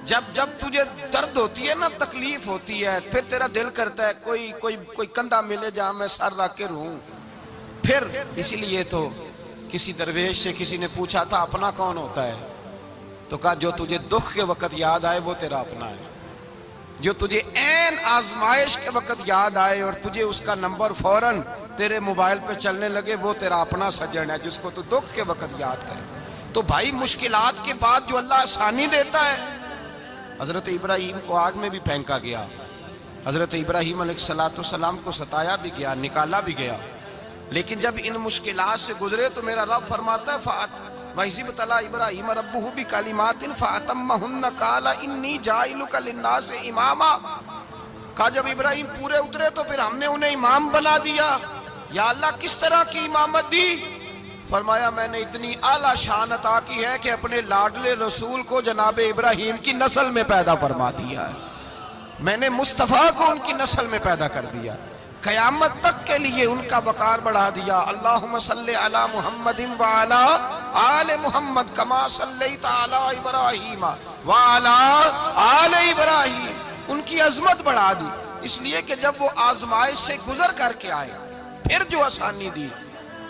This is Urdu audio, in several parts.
جب تجھے درد ہوتی ہے نا، تکلیف ہوتی ہے، پھر تیرا دل کرتا ہے کوئی کندھا ملے جہاں میں سر رکھ کے رہوں. پھر اسی لیے تو کسی درویش سے کسی نے پوچھا تھا اپنا کون ہوتا ہے؟ تو کہا جو تجھے دکھ کے وقت یاد آئے وہ تیرا اپنا ہے. جو تجھے عین آزمائش کے وقت یاد آئے اور تجھے اس کا نمبر فوراً تیرے موبائل پہ چلنے لگے، وہ تیرا اپنا سجن ہے جس کو تو دکھ کے وقت یاد کرے. تو بھائی مشکلات کے بعد جو اللہ آسانی دیتا ہے. حضرت ابراہیم کو آگ میں بھی پھینکا گیا، حضرت ابراہیم علیہ السلام کو ستایا بھی گیا، نکالا بھی گیا، لیکن جب ان مشکلات سے گزرے تو میرا رب فرماتا ہے وَإِذِ ابْتَلَىٰ إِبْرَاهِيمَ رَبُّهُ بِكَلِمَاتٍ فَأَتَمَّهُنَّ قَالَ إِنِّي جَاعِلُكَ لِلنَّاسِ إِمَامًا. کہا جب ابراہیم پورے اترے تو پھر ہم نے انہیں امام بنا دیا. یا اللہ کس طرح کی امامت دی؟ فرمایا میں نے اتنی اعلیٰ شان عطا کی ہے کہ اپنے لاڈلے رسول کو جناب ابراہیم کی نسل میں پیدا فرما دیا ہے. میں نے مصطفیٰ کو ان کی نسل میں پیدا کر دیا، قیامت تک کے لیے ان کا وقار بڑھا دیا. اللہم صلی علی محمد وعلی آل محمد کما صلیت علی ابراہیم وعلی آل ابراہیم. ان کی عظمت بڑھا دی، اس لیے کہ جب وہ آزمائش سے گزر کر کے آئے پھر جو آسانی دی.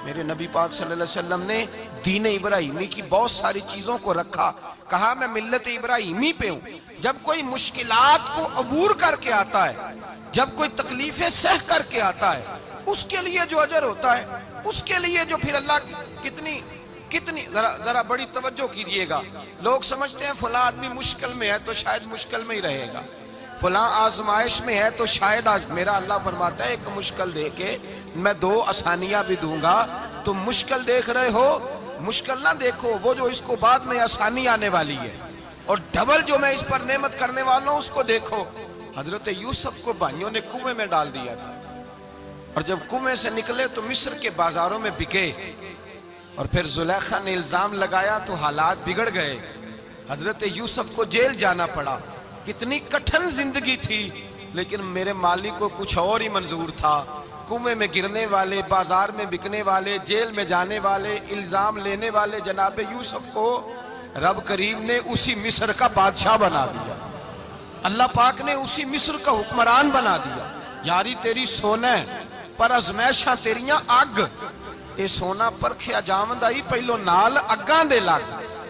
میرے نبی پاک صلی اللہ علیہ وسلم نے دین ابراہیمی کی بہت ساری چیزوں کو رکھا، کہا میں ملت ابراہیمی پہ ہوں. جب کوئی مشکلات کو عبور کر کے آتا ہے، جب کوئی تکلیفیں سہ کر کے آتا ہے، اس کے لیے جو اجر ہوتا ہے، اس کے لیے جو پھر اللہ کتنی ذرا بڑی توجہ کیجئے گا. لوگ سمجھتے ہیں فلاں آدمی مشکل میں ہے تو شاید مشکل میں ہی رہے گا، فلاں آزمائش میں ہے تو شاید میرا اللہ فرماتا ہے ایک مشکل دے کے میں دو آسانیاں بھی دوں گا. تم مشکل دیکھ رہے ہو، مشکل نہ دیکھو، وہ جو اس کو بعد میں آسانی آنے والی ہے، اور ڈبل جو میں اس پر نعمت کرنے والا ہوں اس کو دیکھو. حضرت یوسف کو بھائیوں نے کنویں میں ڈال دیا تھا، اور جب کنویں سے نکلے تو مصر کے بازاروں میں بکے، اور پھر زلیخا نے الزام لگایا تو حالات بگڑ گئے. حضرت یوسف کو جیل جانا پڑا. کتنی کٹھن زندگی تھی، لیکن میرے مالک کو کچھ اور ہی منظور تھا. کنویں میں گرنے والے، بازار میں بکنے والے، جیل میں جانے والے، الزام لینے والے جناب یوسف کو رب کریم نے اسی مصر کا بادشاہ بنا دیا. اللہ پاک نے اسی مصر کا حکمران بنا دیا. یاری تیری سونا ہے پر ازمیشاں تیریاں اگ، اے سونا پرکھیا جاوند آئی پہلو نال اگاں دے لگ.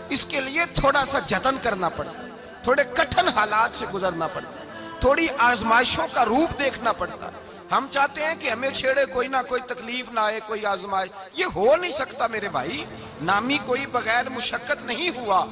اس کے لیے تھوڑا سا جتن کرنا پڑتا، تھوڑے کٹھن حالات سے گزرنا پڑتا، تھوڑی آزمائشوں کا روپ دیکھنا پڑتا. ہم چاہتے ہیں کہ ہمیں چھیڑے کوئی نہ کوئی تکلیف نہ آئے، کوئی آزمائش. یہ ہو نہیں سکتا میرے بھائی. نامی کوئی بغیر مشقت نہیں ہوا.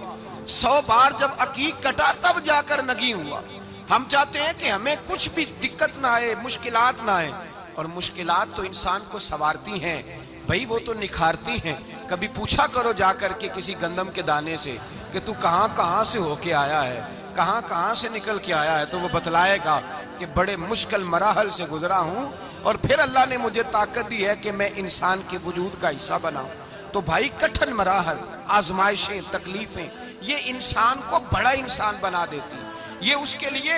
100 بار جب عقیق کٹا تب جا کر نگی ہوا. ہم چاہتے ہیں کہ ہمیں کچھ بھی دقت نہ آئے، مشکلات نہ آئے. اور مشکلات تو انسان کو سنوارتی ہیں بھائی، وہ تو نکھارتی ہیں. کبھی پوچھا کرو جا کر کے کسی گندم کے دانے سے کہ تو کہاں سے ہو کے آیا ہے، کہاں سے نکل کے آیا ہے، تو وہ بتلائے گا کہ بڑے مشکل مراحل سے گزرا ہوں، اور پھر اللہ نے مجھے طاقت دی ہے کہ میں انسان کے وجود کا حصہ بناؤں. تو بھائی کٹھن مراحل، آزمائشیں، تکلیفیں، یہ انسان کو بڑا انسان بنا دیتی، یہ اس کے لیے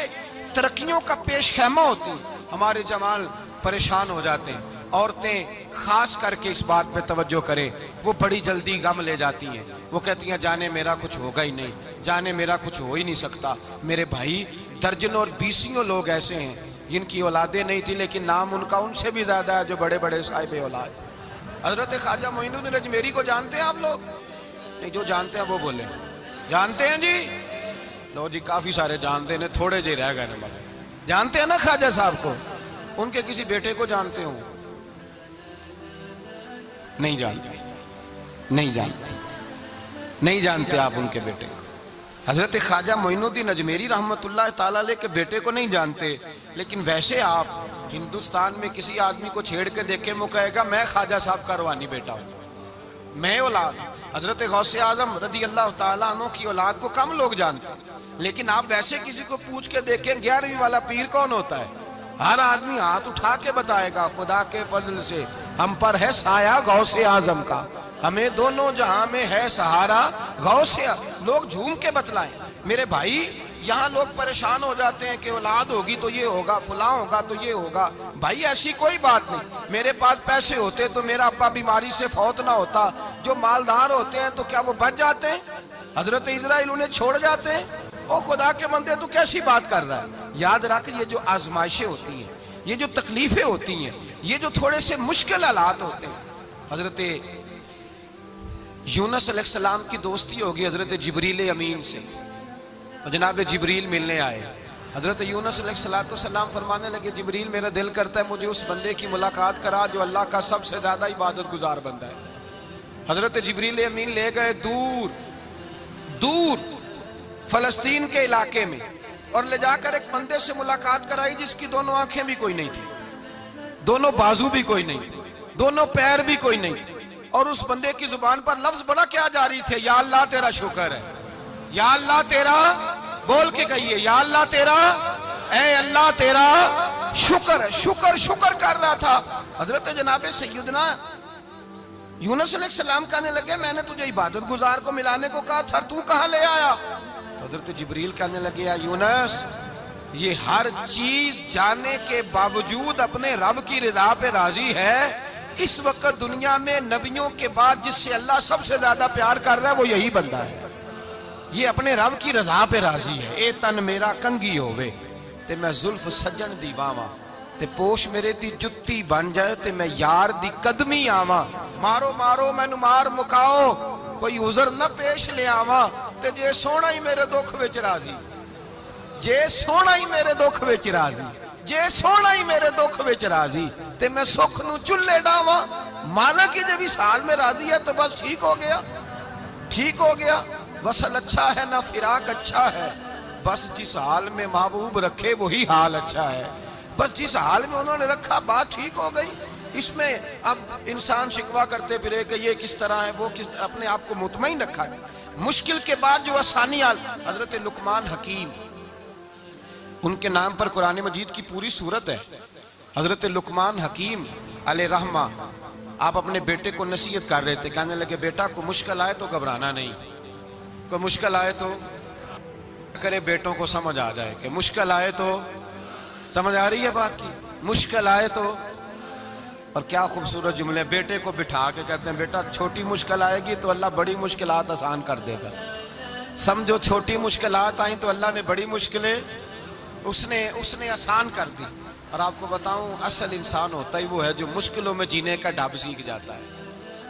ترقیوں کا پیش خیمہ ہوتی. ہمارے جوان پریشان ہو جاتے ہیں، عورتیں خاص کر کے اس بات پہ توجہ کریں، وہ بڑی جلدی غم لے جاتی ہیں. وہ کہتی ہیں جانے میرا کچھ ہوگا ہی نہیں، جانے میرا کچھ ہو ہی نہیں سکتا. میرے بھائی درجنوں اور بیسیوں لوگ ایسے ہیں جن کی اولادیں نہیں تھی، لیکن نام ان کا ان سے بھی زیادہ ہے جو بڑے بڑے صاحب اولاد. حضرت خواجہ معین الدین اجمیری کو جانتے ہیں آپ لوگ؟ نہیں، جو جانتے ہیں وہ بولیں. جانتے ہیں جی؟ لو جی، کافی سارے جانتے ہیں، تھوڑے جی رہ گئے نا. جانتے ہیں نا خواجہ صاحب کو؟ ان کے کسی بیٹے کو جانتے ہوں؟ نہیں جانتے، نہیں جانتے آپ ان کے بیٹے کو. حضرت خواجہ معین الدین اجمیری رحمت اللہ تعالیٰ علیہ کے بیٹے کو نہیں جانتے، لیکن ویسے آپ ہندوستان میں کسی آدمی کو چھیڑ کے دیکھیں، وہ کہے گا میں خواجہ صاحب کا روحانی بیٹا ہوں، میں اولاد. حضرت غوث اعظم رضی اللہ تعالیٰ عنہ کی اولاد کو کم لوگ جانتے ہیں، لیکن آپ ویسے کسی کو پوچھ کے دیکھیں 11ویں والا پیر کون ہوتا ہے، ہر آدمی ہاتھ اٹھا کے بتائے گا خدا کے فضل سے ہم پر ہے سایہ غوث اعظم کا، ہمیں دونوں جہاں میں ہے سہارا غوث. لوگ جھوم کے بتلائیں. میرے بھائی یہاں لوگ پریشان ہو جاتے ہیں کہ اولاد ہوگی تو یہ ہوگا، فلاں ہوگا تو یہ ہوگا. بھائی ایسی کوئی بات نہیں. میرے پاس پیسے ہوتے تو میرا ابا بیماری سے فوت نہ ہوتا. جو مالدار ہوتے ہیں تو کیا وہ بچ جاتے ہیں؟ حضرت اسرائیل انہیں چھوڑ جاتے ہیں؟ او خدا کے بندے تو کیسی بات کر رہا ہے؟ یاد رکھ یہ جو آزمائشیں ہوتی ہیں، یہ جو تکلیفیں ہوتی ہیں، یہ جو تھوڑے سے مشکل حالات ہوتے ہیں. حضرت یونس علیہ السلام کی دوستی ہوگی حضرت جبریل امین سے، تو جناب جبریل ملنے آئے. حضرت یونس علیہ السلام فرمانے لگے جبریل میرا دل کرتا ہے مجھے اس بندے کی ملاقات کرا جو اللہ کا سب سے زیادہ عبادت گزار بندہ ہے. حضرت جبریل امین لے گئے دور فلسطین کے علاقے میں، اور لے جا کر ایک بندے سے ملاقات کرائی جس کی دونوں آنکھیں بھی کوئی نہیں تھی، دونوں بازو بھی کوئی نہیں تھی، دونوں پیر بھی کوئی نہیں تھی، اور اس بندے کی زبان پر لفظ بڑا کیا جاری تھے، یا اللہ تیرا شکر ہے، یا اللہ تیرا، بول کے کہیے یا اللہ تیرا، اے اللہ تیرا شکر ہے. شکر کر رہا تھا. حضرت جناب سیدنا یونس علیہ السلام کہنے لگے میں نے تجھے عبادت گزار کو ملانے کو کہا تھا، تو کہاں لے آیا؟ حضرت جبریل کہنے لگے یا یونس یہ ہر چیز جانے کے باوجود اپنے رب کی رضا پہ راضی ہے. اس وقت دنیا میں نبیوں کے بعد جس سے اللہ سب سے زیادہ پیار کر رہا ہے وہ یہی بندہ ہے. یہ اپنے رب کی رضا پہ راضی ہے. اے تن میرا کنگی ہووے تے میں زلف سجن دی باواں، تے پوش میرے دی جتی بن جائے تے میں یار دی قدمی آواں. مارو مینو مار مکاؤ کوئی عذر نہ پیش لے آواں، تے جے سونا ہی میرے دکھ وچ راضی، جے سونا ہی میرے دکھ وچ راضی، جے سونا ہی میرے دکھ وچ راضی تے میں سکھ نو چلے ڈاواں. مالک کی جب اس حال میں راضی ہے تو بس ٹھیک ہو گیا. وصل اچھا ہے نہ فراق اچھا ہے، بس جس حال میں محبوب رکھے وہی حال اچھا ہے. بس جس حال میں انہوں نے رکھا بات ٹھیک ہو گئی. اس میں اب انسان شکوہ کرتے پھرے کہ یہ کس طرح ہے وہ کس طرح، اپنے آپ کو مطمئن رکھا ہے. مشکل کے بعد جو آسانی حضرت لقمان حکیم، ان کے نام پر قرآن مجید کی پوری سورت ہے. حضرت لقمان حکیم علیہ رحمہ آپ اپنے بیٹے کو نصیحت کر رہے تھے، کہنے لگے بیٹا کو مشکل آئے تو گھبرانا نہیں، کوئی مشکل آئے تو کرے بیٹوں کو سمجھ آ جائے کہ مشکل آئے تو، سمجھ آ رہی ہے بات کی، مشکل آئے تو. اور کیا خوبصورت جملے، بیٹے کو بٹھا کے کہتے ہیں بیٹا چھوٹی مشکل آئے گی تو اللہ بڑی مشکلات آسان کر دے گا. سمجھو چھوٹی مشکلات آئیں تو اللہ نے بڑی مشکلیں اس نے آسان کر دی. اور آپ کو بتاؤں اصل انسان ہوتا ہی وہ ہے جو مشکلوں میں جینے کا ڈھب سیکھ جاتا ہے،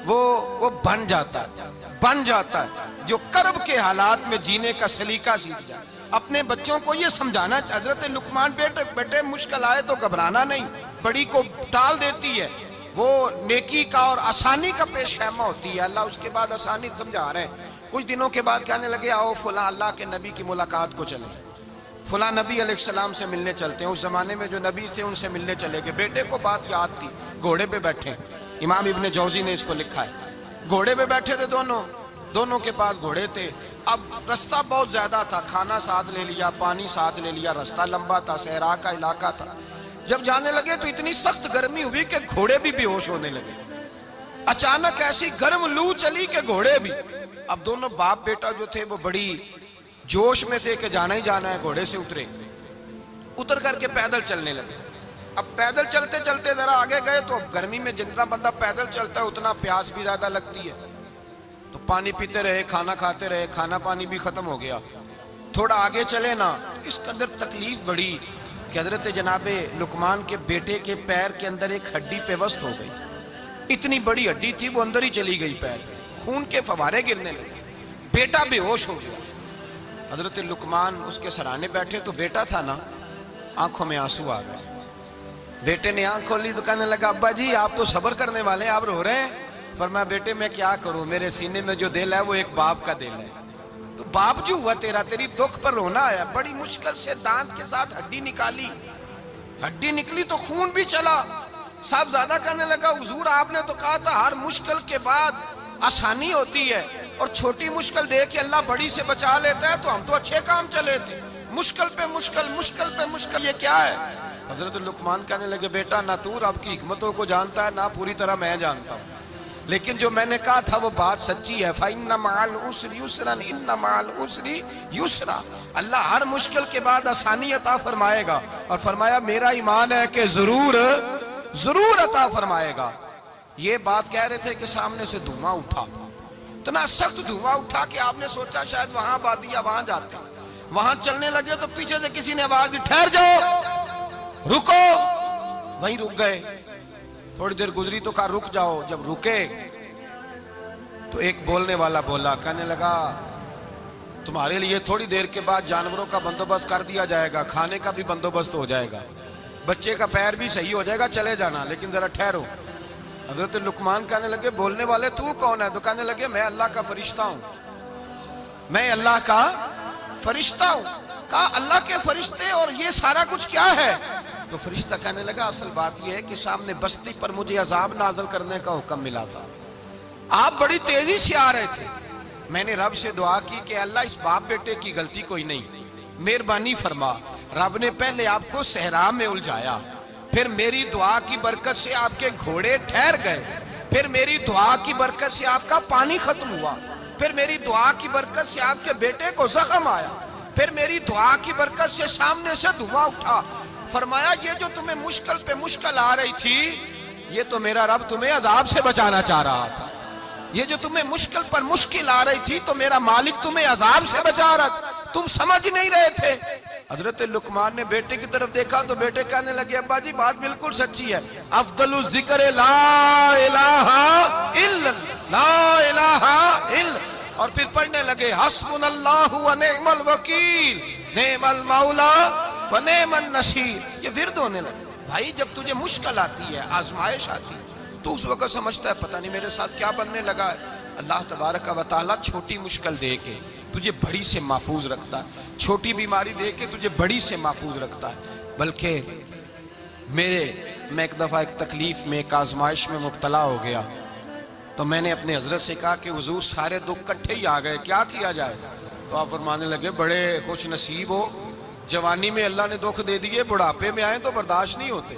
وہ بن جاتا ہے جو کرب کے حالات میں جینے کا سلیقہ سیکھ جائے. اپنے بچوں کو یہ سمجھانا، حضرت لقمان بیٹے مشکل آئے تو گھبرانا نہیں، بڑی کو ٹال دیتی ہے، وہ نیکی کا اور آسانی کا پیش خیمہ ہوتی ہے. اللہ اس کے بعد آسانی سمجھا رہے ہیں. کچھ دنوں کے بعد کہنے لگے آؤ فلاں اللہ کے نبی کی ملاقات کو چلیں، فلاں نبی علیہ السلام سے ملنے چلتے ہیں. اس زمانے میں جو نبی تھے ان سے ملنے چلے گئے. بیٹے کو بات یاد تھی، گھوڑے پہ بیٹھے، امام ابن جوزی نے اس کو لکھا ہے، گھوڑے پہ بیٹھے تھے دونوں کے پاس گھوڑے تھے. اب رستہ بہت زیادہ تھا، کھانا ساتھ لے لیا، پانی ساتھ لے لیا، رستہ لمبا تھا، صحرا کا علاقہ تھا. جب جانے لگے تو اتنی سخت گرمی ہوئی کہ گھوڑے بھی بے ہوش ہونے لگے. اچانک ایسی گرم لو چلی کہ گھوڑے بھی. اب دونوں باپ بیٹا جو تھے وہ بڑی جوش میں تھے کہ جانا ہی جانا ہے. گھوڑے سے اتر کر کے پیدل چلنے لگے. اب پیدل چلتے چلتے ذرا آگے گئے تو اب گرمی میں جتنا بندہ پیدل چلتا ہے اتنا پیاس بھی زیادہ لگتی ہے. تو پانی پیتے رہے، کھانا کھاتے رہے، کھانا پانی بھی ختم ہو گیا. تھوڑا آگے چلے نا تو اس کے اندر تکلیف بڑی کہ حضرت جناب لقمان کے بیٹے کے پیر کے اندر ایک ہڈی پیوست ہو گئی. اتنی بڑی ہڈی تھی وہ اندر ہی چلی گئی، پیر خون کے فوارے گرنے لگے. بیٹا بے ہوش ہو گیا. حضرت لقمان اس کے سرانے بیٹھے تو بیٹا تھا نا، آنکھوں میں آنسو آ گئے. بیٹے نے آنکھ کھولی تو کہنے لگا ابا جی آپ تو صبر کرنے والے ہیں، آپ رو رہے ہیں. فرمایا بیٹے میں کیا کروں، میرے سینے میں جو دل ہے وہ ایک باپ کا دل ہے. تو باپ جو ہوا تیری دکھ پر رونا آیا. بڑی مشکل سے دانت کے ساتھ ہڈی نکلی تو خون بھی چلا. صاحب زیادہ کہنے لگا حضور آپ نے تو کہا تھا ہر مشکل کے بعد آسانی ہوتی ہے، اور چھوٹی مشکل دے کے اللہ بڑی سے بچا لیتا ہے، تو ہم تو اچھے کام چلے تھے. مشکل پہ مشکل یہ کیا ہے؟ حضرت لقمان کہنے لگے بیٹا نہ تو رب کی حکمتوں کو جانتا ہے نہ پوری طرح میں جانتا ہوں، لیکن جو میں نے کہا تھا وہ بات سچی ہے. فَإِنَّ مَعَ الْعُسْرِ يُسْرًا إِنَّ مَعَ الْعُسْرِ يُسْرًا. اللہ ہر مشکل کے بعد آسانی عطا فرمائے گا. اور فرمایا میرا ایمان ہے کہ ضرور عطا فرمائے گا. یہ بات کہہ رہے تھے کہ سامنے سے دھواں اٹھا، اتنا سخت دھواں اٹھا کہ آپ نے سوچا شاید وہاں بادیا وہاں جاتے ہیں. وہاں چلنے لگے تو پیچھے سے کسی نے آواز دی ٹھہر جاؤ، رکو، وہیں رک گئے۔ تھوڑی دیر گزری تو کہا رک جاؤ، جب رکے تو ایک بولنے والا بولا، کہنے لگا تمہارے لیے تھوڑی دیر کے بعد جانوروں کا بندوبست کر دیا جائے گا، کھانے کا بھی بندوبست ہو جائے گا، بچے کا پیر بھی صحیح ہو جائے گا، چلے جانا، لیکن ذرا ٹھہرو۔ حضرت لقمان کہنے لگے بولنے والے تو کون ہے؟ تو کہنے لگے میں اللہ کا فرشتہ ہوں، میں اللہ کا فرشتہ ہوں۔ کہا اللہ کے فرشتے اور یہ سارا کچھ کیا ہے؟ تو فرشتہ کہنے لگا اصل بات یہ ہے کہ سامنے بستی پر مجھے عذاب نازل کرنے کا حکم ملا تھا، آپ بڑی تیزی سے آ رہے تھے، میں نے رب سے دعا کی کہ اللہ اس باپ بیٹے کی غلطی کوئی نہیں، مہربانی فرما۔ رب نے پہلے آپ کو صحرا میں الجھایا، پھر میری دعا کی برکت سے آپ کے گھوڑے ٹھہر گئے، پھر میری دعا کی برکت سے آپ کا پانی ختم ہوا، پھر میری دعا کی برکت سے آپ کے بیٹے کو زخم آیا، پھر میری دعا کی برکت سے سامنے سے دھواں اٹھا۔ فرمایا یہ جو تمہیں مشکل پہ مشکل آ رہی تھی، یہ تو میرا رب تمہیں عذاب سے بچانا چاہ رہا تھا، یہ جو تمہیں مشکل پر مشکل آ رہی تھی تو میرا مالک تمہیں عذاب سے بچا رہا تھا، تم سمجھ نہیں رہے تھے۔ حضرت لقمان نے بیٹے کی طرف دیکھا تو بیٹے کہنے لگے ابا جی بات بالکل سچی ہے، افضل الذکر لا الہ الا لا الہ الا، اور پھر پڑھنے لگے حسبنا اللہ و نعم الوکیل نعم المولا و نعم النصیر۔ یہ ورد ہونے لگے۔ بھائی جب تجھے مشکل آتی ہے، آزمائش آتی ہے، تو اس وقت سمجھتا ہے پتہ نہیں میرے ساتھ کیا بننے لگا ہے۔ اللہ تبارک و تعالیٰ چھوٹی مشکل دے کے تجھے بڑی سے محفوظ رکھتا ہے، چھوٹی بیماری دے کے تجھے بڑی سے محفوظ رکھتا ہے۔ بلکہ میں ایک دفعہ ایک تکلیف میں ایک آزمائش میں مبتلا ہو گیا، تو میں نے اپنے حضرت سے کہا کہ حضور سارے دکھ کٹھے ہی آ گئے، کیا کیا جائے؟ تو آپ فرمانے لگے بڑے خوش نصیب ہو، جوانی میں اللہ نے دکھ دے دیے، بڑھاپے میں آئے تو برداشت نہیں ہوتے،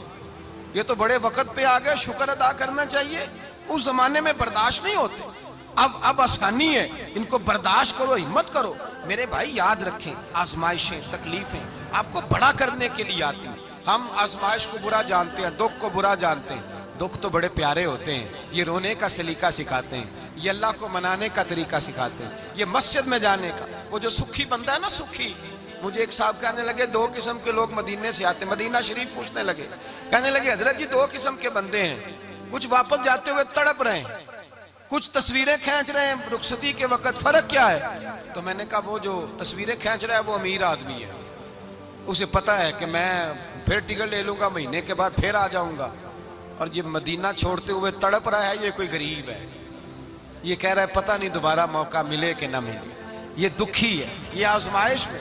یہ تو بڑے وقت پہ آ گئے، شکر ادا کرنا چاہیے، اس زمانے میں برداشت نہیں ہوتے، اب آسانی ہے، ان کو برداشت کرو، ہمت کرو۔ میرے بھائی یاد رکھیں آزمائشیں تکلیفیں آپ کو بڑا کرنے کے لیے آتی ہیں۔ ہم آزمائش کو برا جانتے ہیں، دکھ کو برا جانتے ہیں، دکھ تو بڑے پیارے ہوتے ہیں، یہ رونے کا سلیقہ سکھاتے ہیں، یہ اللہ کو منانے کا طریقہ سکھاتے ہیں، یہ مسجد میں جانے کا۔ وہ جو سکھی بندہ ہے نا، سکھی، مجھے ایک صاحب کہنے لگے دو قسم کے لوگ مدینے سے آتے ہیں، مدینہ شریف پوچھنے لگے، کہنے لگے حضرت جی دو قسم کے بندے ہیں، کچھ واپس جاتے ہوئے تڑپ رہے ہیں، کچھ تصویریں کھینچ رہے ہیں رخصتی کے وقت، فرق کیا ہے؟ تو میں نے کہا وہ جو تصویریں کھینچ رہا ہے وہ امیر آدمی ہے، اسے پتہ ہے کہ میں پھر ٹکٹ لے لوں گا، مہینے کے بعد پھر آ جاؤں گا، اور یہ مدینہ چھوڑتے ہوئے تڑپ رہا ہے، یہ کوئی غریب ہے، یہ کہہ رہا ہے پتہ نہیں دوبارہ موقع ملے کہ نہ ملے، یہ دکھی ہے، یہ آزمائش میں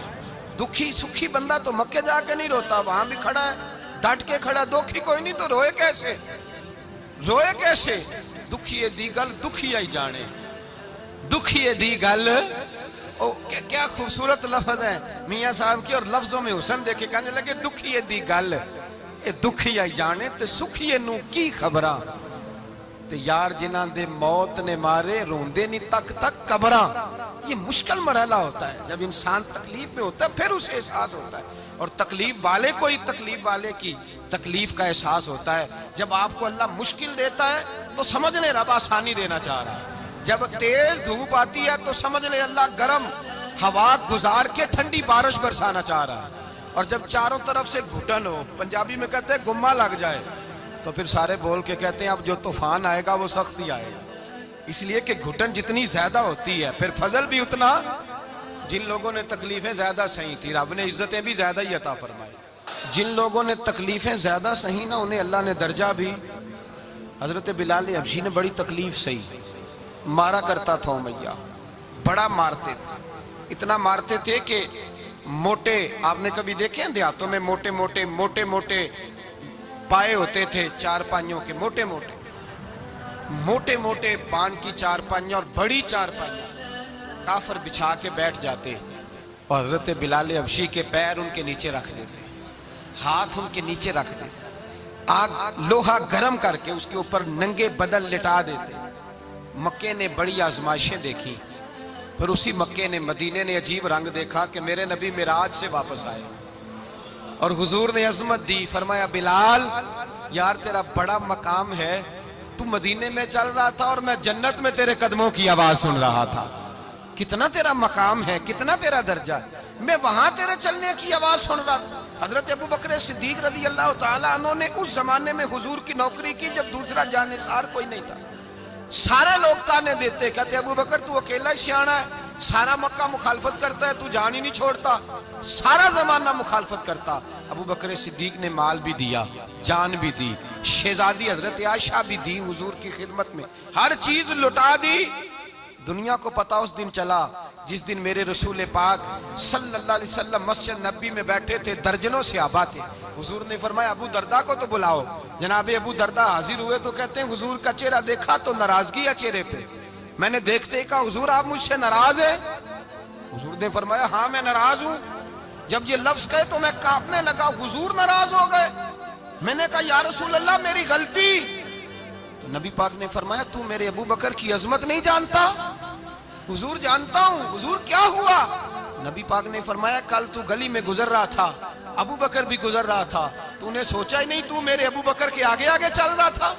دکھی۔ سکھی بندہ تو مکے جا کے نہیں روتا، وہاں بھی کھڑا ہے ڈٹ کے کھڑا، دکھی کوئی نہیں تو روئے کیسے؟ روئے کیسے؟ دکھیے دی گل دکھی آئی جانے، دکھیے دی گل، کیا خوبصورت لفظ ہے میاں صاحب کی، اور لفظوں میں حسن دیکھے، کہنے لگے دکھیے دی گل اے دکھی آئی جانے تے سکھیے نو کی خبراں، تے یار جنہاں دے موت نے مارے روندے نہیں تک تک قبراں۔ یہ مشکل مرحلہ ہوتا ہے، جب انسان تکلیف میں ہوتا ہے پھر اسے احساس ہوتا ہے، اور تکلیف والے کو ہی تکلیف والے کی تکلیف کا احساس ہوتا ہے۔ جب آپ کو اللہ مشکل دیتا ہے تو سمجھ لیں رب آسانی دینا چاہ رہا ہے، جب تیز دھوپ آتی ہے تو سمجھ لیں اللہ گرم ہوا گزار کے ٹھنڈی بارش برسانا چاہ رہا ہے، اور جب چاروں طرف سے گھٹن ہو، پنجابی میں کہتے ہیں گمہ لگ جائے، تو پھر سارے بول کے کہتے ہیں اب جو طوفان آئے گا وہ سخت ہی آئے گا، اس لیے کہ گھٹن جتنی زیادہ ہوتی ہے پھر فضل بھی اتنا۔ جن لوگوں نے تکلیفیں زیادہ سہی تھی رب نے عزتیں بھی زیادہ ہی عطا فرمائی، جن لوگوں نے تکلیفیں زیادہ سہی نا انہیں اللہ نے درجہ بھی۔ حضرت بلال حبشی نے بڑی تکلیف سہی، مارا کرتا تھا امیہ، بڑا مارتے تھے، اتنا مارتے تھے کہ موٹے، آپ نے کبھی دیکھے ہیں دیہاتوں میں موٹے موٹے پائے ہوتے تھے، چار پائیوں کے موٹے موٹے پان کی چار پائیاں اور بڑی چار پائیاں کافر بچھا کے بیٹھ جاتے، اور حضرت بلال حبشی کے پیر ان کے نیچے رکھ دیتے، ہاتھ ان کے نیچے رکھ دیتے، آگ لوہا گرم کر کے اس کے اوپر ننگے بدن لٹا دیتے۔ مکے نے بڑی آزمائشیں دیکھی، پھر اسی مکے نے مدینے نے عجیب رنگ دیکھا کہ میرے نبی معراج سے واپس آئے، اور حضور نے عظمت دی، فرمایا بلال یار تیرا بڑا مقام ہے، تو مدینے میں چل رہا تھا اور میں جنت میں تیرے قدموں کی آواز سن رہا تھا، کتنا تیرا مقام ہے، کتنا تیرا درجہ ہے۔ میں وہاں تیرے چلنے کی آواز سن رہا تھا۔ حضرت ابو بکر صدیق رضی اللہ تعالیٰ عنہ نے اس زمانے میں حضور کی نوکری کی جب دوسرا جانثار کوئی نہیں تھا۔ سارے لوگ تانے دیتے، کہتے ابو بکر تو اکیلا ہی سیاںا ہے، سارا مکہ مخالفت کرتا ہے، تو جان ہی نہیں چھوڑتا، سارا زمانہ مخالفت کرتا۔ ابو بکر صدیق نے مال بھی دیا، جان بھی دی، شہزادی حضرت عائشہ بھی دی حضور کی خدمت میں، ہر چیز لٹا دی۔ دنیا کو پتا اس دن چلا جس دن میرے رسول پاک صلی اللہ علیہ وسلم مسجد نبی میں بیٹھے تھے، درجنوں صحابہ تھے۔ حضور نے فرمایا ابو دردہ کو تو بلاؤ۔ جناب ابو دردہ حاضر ہوئے تو کہتے ہیں حضور کا چہرہ دیکھا تو ناراضگی ہے چہرے پہ۔ میں نے دیکھتے ہی کہا حضور آپ مجھ سے ناراض ہیں؟ حضور نے فرمایا ہاں میں ناراض ہوں۔ جب یہ لفظ کہے تو میں کانپنے لگا، حضور ناراض ہو گئے؟ میں نے کہا یا رسول اللہ میری غلطی۔ تو نبی پاک نے فرمایا تو میرے ابو بکر کی عظمت نہیں جانتا؟ حضور جانتا ہوں۔ حضور کیا ہوا؟ نبی پاک نے فرمایا کل تو گلی میں گزر رہا تھا، ابو بکر بھی گزر رہا تھا، تو نے سوچا ہی نہیں تو میرے ابو بکر کے آگے آگے چل رہا تھا؟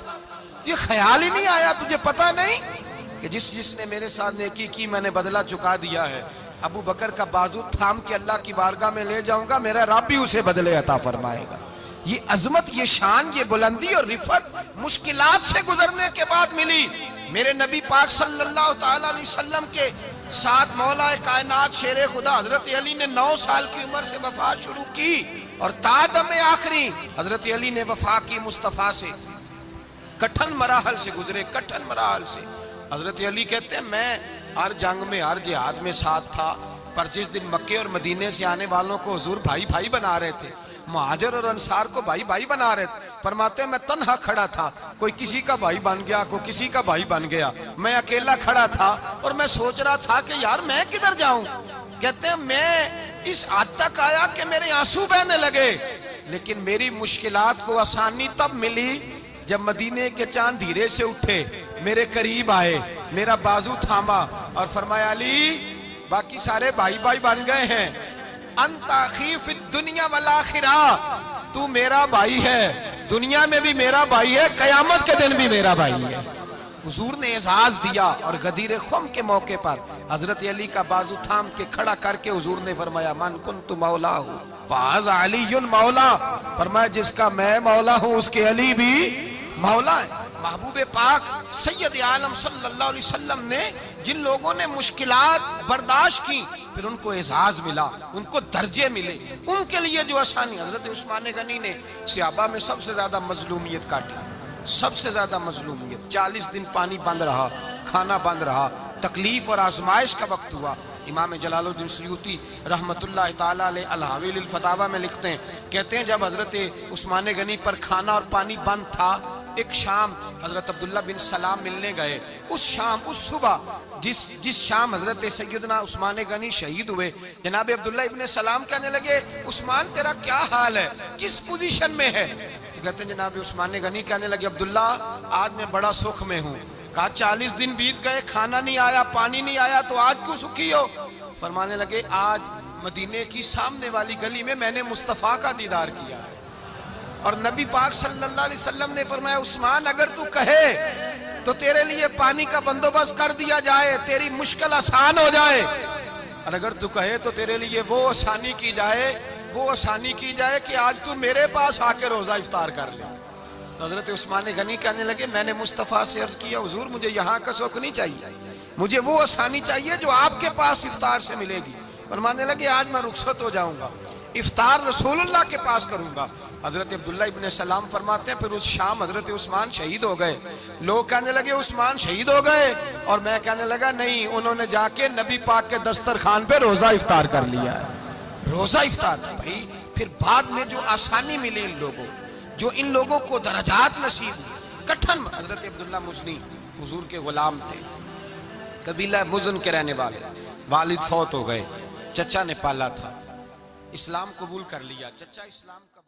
یہ خیال ہی نہیں آیا تجھے پتا نہیں کہ جس نے میرے ساتھ نیکی کی میں نے بدلہ چکا دیا ہے؟ ابو بکر کا بازو تھام کے اللہ کی بارگاہ میں لے جاؤں گا، میرا رب بھی اسے بدلے عطا فرمائے گا۔ یہ عظمت، یہ شان، یہ بلندی اور رفعت مشکلات سے گزرنے کے بعد ملی۔ میرے نبی پاک صلی اللہ تعالیٰ علیہ وسلم کے ساتھ مولا کائنات شیر خدا حضرت علی نے 9 سال کی عمر سے وفات شروع کی، اور تا دم آخری حضرت علی نے وفا کی مصطفیٰ سے۔ کٹھن مراحل سے گزرے، کٹھن مراحل سے۔ حضرت علی کہتے ہیں میں ہر جنگ میں، ہر جہاد میں ساتھ تھا، پر جس دن مکے اور مدینے سے آنے والوں کو حضور بھائی بھائی بنا رہے تھے، مہاجر اور انصار کو بھائی بھائی بنا رہے تھے، فرماتے ہیں میں تنہا کھڑا تھا، کوئی کسی کا بھائی بن گیا، کوئی کسی کا بھائی بن گیا، میں اکیلا کھڑا تھا اور میں سوچ رہا تھا کہ یار میں کدھر جاؤں۔ کہتے ہیں میں اس حد تک آیا کہ میرے آنسو بہنے لگے، لیکن میری مشکلات کو آسانی تب ملی جب مدینے کے چاند دھیرے سے اٹھے، میرے قریب آئے، میرا بازو تھاما اور فرمایا علی باقی سارے بھائی بھائی بن گئے ہیں، انت اخی فی الدنیا والآخرہ، تو میرا بھائی ہے، دنیا میں بھی میرا بھائی ہے، قیامت کے دن بھی میرا بھائی ہے۔ حضور نے اعزاز دیا، اور غدیر خم کے موقع پر حضرت علی کا بازو تھام کے کھڑا کر کے حضور نے فرمایا من کنت مولا ہوں فہذا علی مولا، فرمایا جس کا میں مولا ہوں اس کے علی بھی مولا ہے۔ محبوب پاک سید عالم صلی اللہ علیہ وسلم نے جن لوگوں نے مشکلات برداشت کی، پھر ان کو اعزاز ملا، ان کو درجے ملے، ان کے لیے جو آسانی۔ حضرت عثمان غنی نے صحابہ میں سب سے زیادہ مظلومیت کاٹی، سب سے زیادہ مظلومیت۔ 40 دن پانی بند رہا، کھانا بند رہا، تکلیف اور آزمائش کا وقت ہوا۔ امام جلال الدین سیوطی رحمت اللہ تعالیٰ علیہ الحاوی للفتاوی میں لکھتے ہیں، کہتے ہیں جب حضرت عثمان غنی پر کھانا اور پانی بند تھا، ایک شام حضرت عبداللہ بن سلام ملنے گئے۔ اس شام، اس صبح جس شام حضرت سیدنا عثمان غنی شہید ہوئے، جناب عبداللہ ابن سلام کہنے لگے عثمان تیرا کیا حال ہے، کس پوزیشن میں ہے؟ تو کہتے ہیں جناب عثمان غنی کہنے لگے عبداللہ آج میں بڑا سکھ میں ہوں۔ کہا 40 دن بیت گئے، کھانا نہیں آیا، پانی نہیں آیا، تو آج کیوں سکھی ہو؟ فرمانے لگے آج مدینے کی سامنے والی گلی میں نے مصطفیٰ کا دیدار کیا ہے، اور نبی پاک صلی اللہ علیہ وسلم نے فرمایا عثمان اگر تو کہے تو تیرے لیے پانی کا بندوبست کر دیا جائے، تیری مشکل آسان ہو جائے، اور اگر تو کہے تو تیرے لیے وہ آسانی کی جائے کہ آج تو میرے پاس آ کے روزہ افطار کر لے۔ تو حضرت عثمان غنی کہنے لگے میں نے مصطفیٰ سے عرض کیا حضور مجھے یہاں کا سکھ نہیں چاہیے، مجھے وہ آسانی چاہیے جو آپ کے پاس افطار سے ملے گی۔ فرمانے لگے آج میں رخصت ہو جاؤں گا، افطار رسول اللہ کے پاس کروں گا۔ حضرت عبداللہ ابن سلام فرماتے ہیں پھر اس شام حضرت عثمان شہید ہو گئے۔ لوگ کہنے لگے عثمان شہید ہو گئے، اور میں کہنے لگا نہیں، انہوں نے جا کے نبی پاک کے دسترخوان پہ روزہ افطار کر لیا ہے، روزہ افطار۔ بھائی پھر بعد میں جو آسانی ملی ان لوگوں، جو ان لوگوں کو درجات نصیب ہوئی، کٹھن۔ حضرت عبداللہ مزنی حضور کے غلام تھے، قبیلہ مزن کے رہنے والے، والد فوت ہو گئے، چچا نے پالا تھا، اسلام قبول کر لیا، چچا اسلام کا